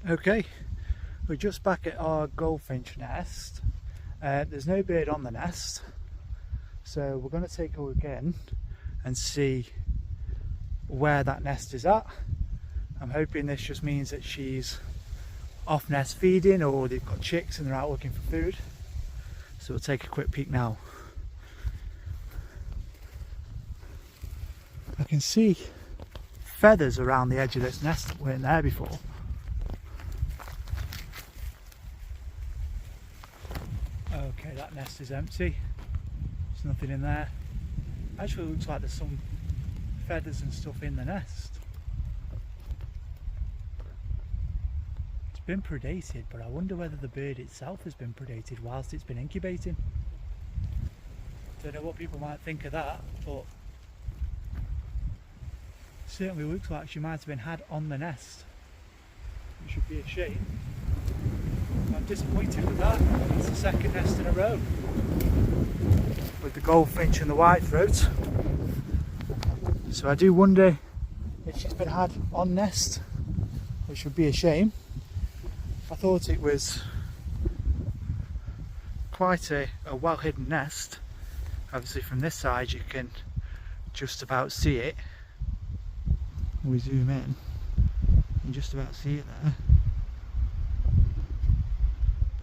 Okay, we're just back at our goldfinch nest. There's no bird on the nest, so we're going to take a look in and see where that nest is at. I'm hoping this just means that she's off nest feeding, or they've got chicks and they're out looking for food. So we'll take a quick peek now. I can see feathers around the edge of this nest that weren't there before. Okay, that nest is empty. There's nothing in there. Actually, it looks like there's some feathers and stuff in the nest. It's been predated, but I wonder whether the bird itself has been predated whilst it's been incubating. Don't know what people might think of that, but it certainly looks like she might have been had on the nest. It should be a shame. I'm disappointed with that. That's the second nest in a row with the goldfinch and the whitethroat. So I do wonder if she's been had on nest, which would be a shame. I thought it was quite a well hidden nest. Obviously from this side you can just about see it. We zoom in, you can just about see it there.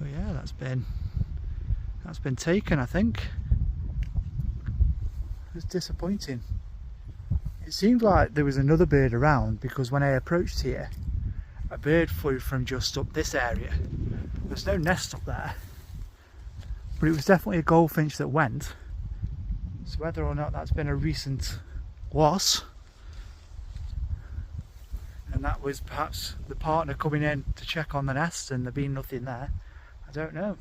But yeah, that's been taken, I think. It's disappointing. It seemed like there was another bird around, because when I approached here, a bird flew from just up this area. There's no nest up there, but it was definitely a goldfinch that went. So whether or not that's been a recent loss, and that was perhaps the partner coming in to check on the nest and there being nothing there, I don't know.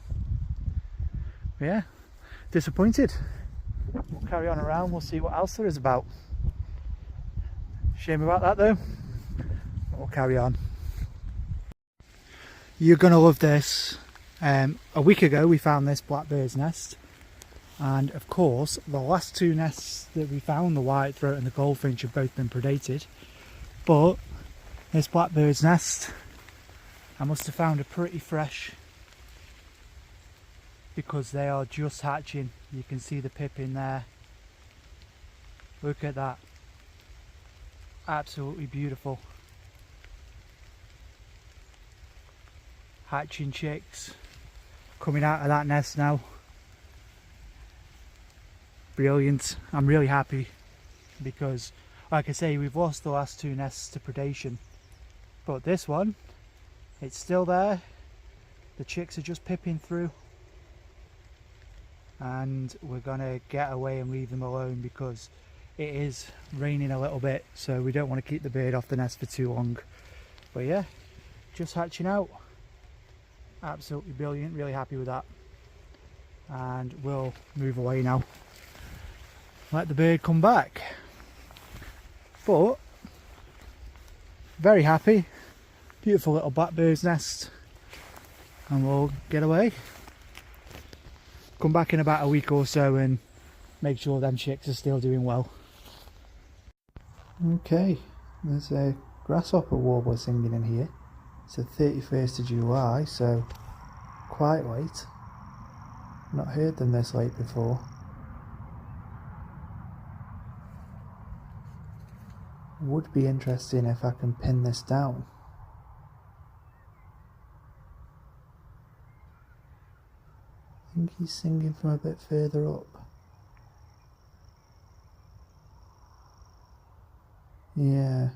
But yeah, disappointed. We'll carry on around, we'll see what else there is about. Shame about that though. We'll carry on. You're gonna love this. A week ago we found this blackbird's nest, and of course the last two nests that we found, the whitethroat and the goldfinch, have both been predated. But this blackbird's nest, I must have found a pretty fresh, because they are just hatching. You can see the pip in there. Look at that. Absolutely beautiful. Hatching chicks coming out of that nest now. Brilliant. I'm really happy because, like I say, we've lost the last two nests to predation, but this one, it's still there. The chicks are just pipping through, and we're gonna get away and leave them alone because it is raining a little bit, so we don't want to keep the bird off the nest for too long. But yeah, just hatching out. Absolutely brilliant, really happy with that. And we'll move away now, let the bird come back. But very happy, beautiful little blackbird's nest, and we'll get away. Come back in about a week or so and make sure them chicks are still doing well. Okay, there's a grasshopper warbler singing in here. It's the 31st of July, so quite late. Not heard them this late before. Would be interesting if I can pin this down. I think he's singing from a bit further up. Yeah.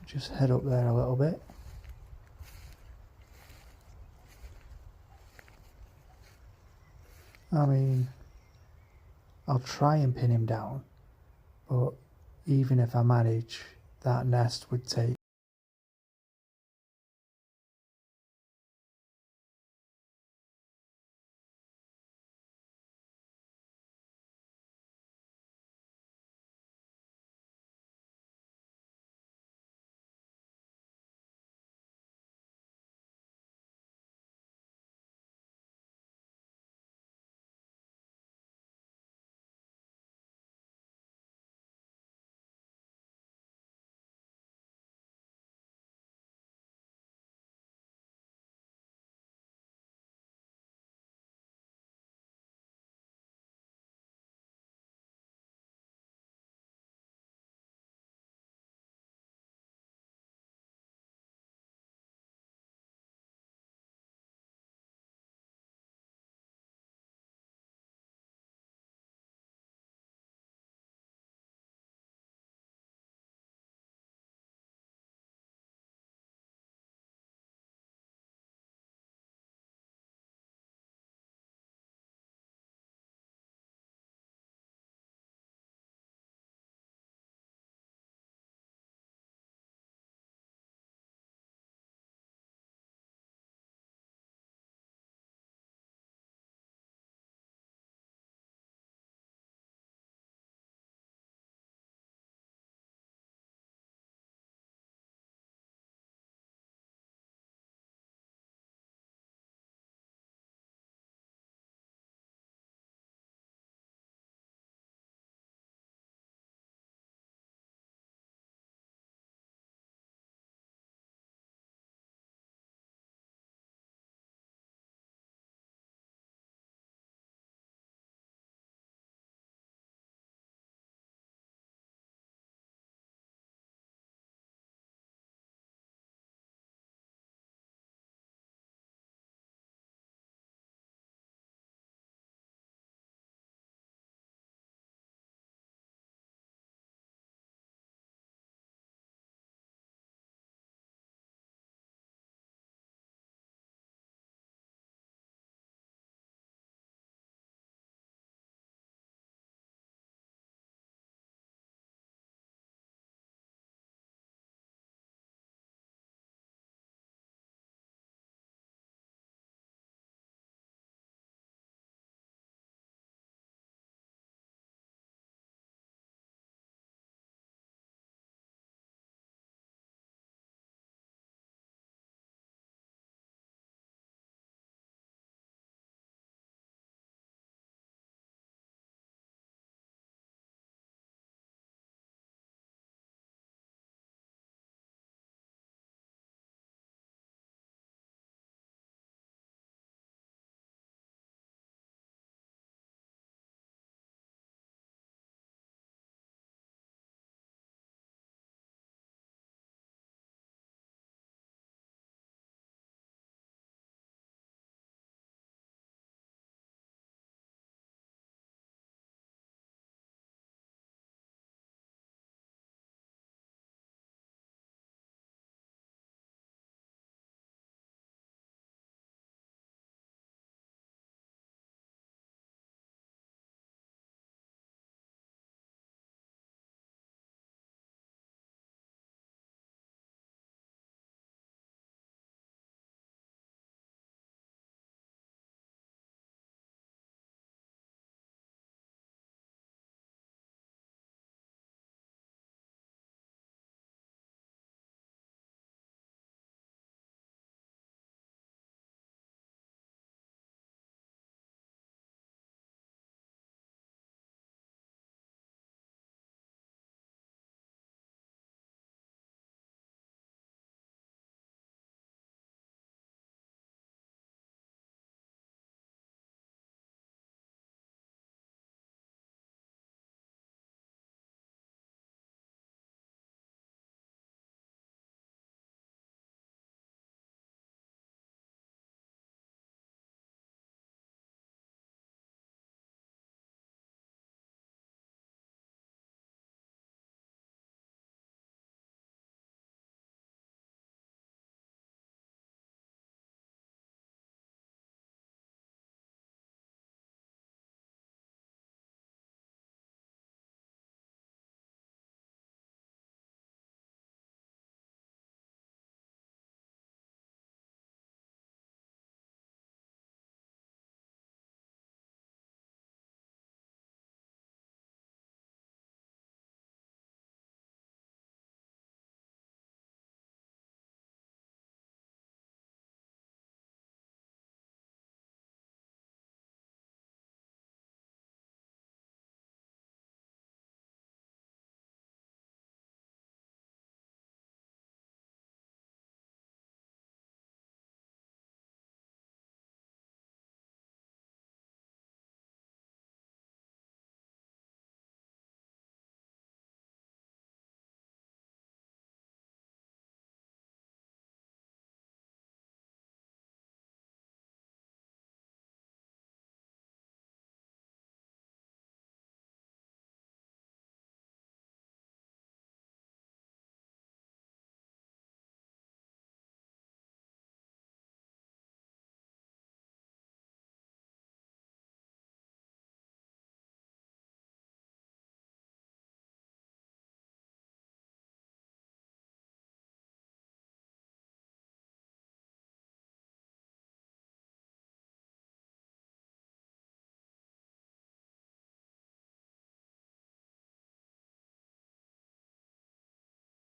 Just head up there a little bit. I mean, I'll try and pin him down, but even if I manage, that nest would take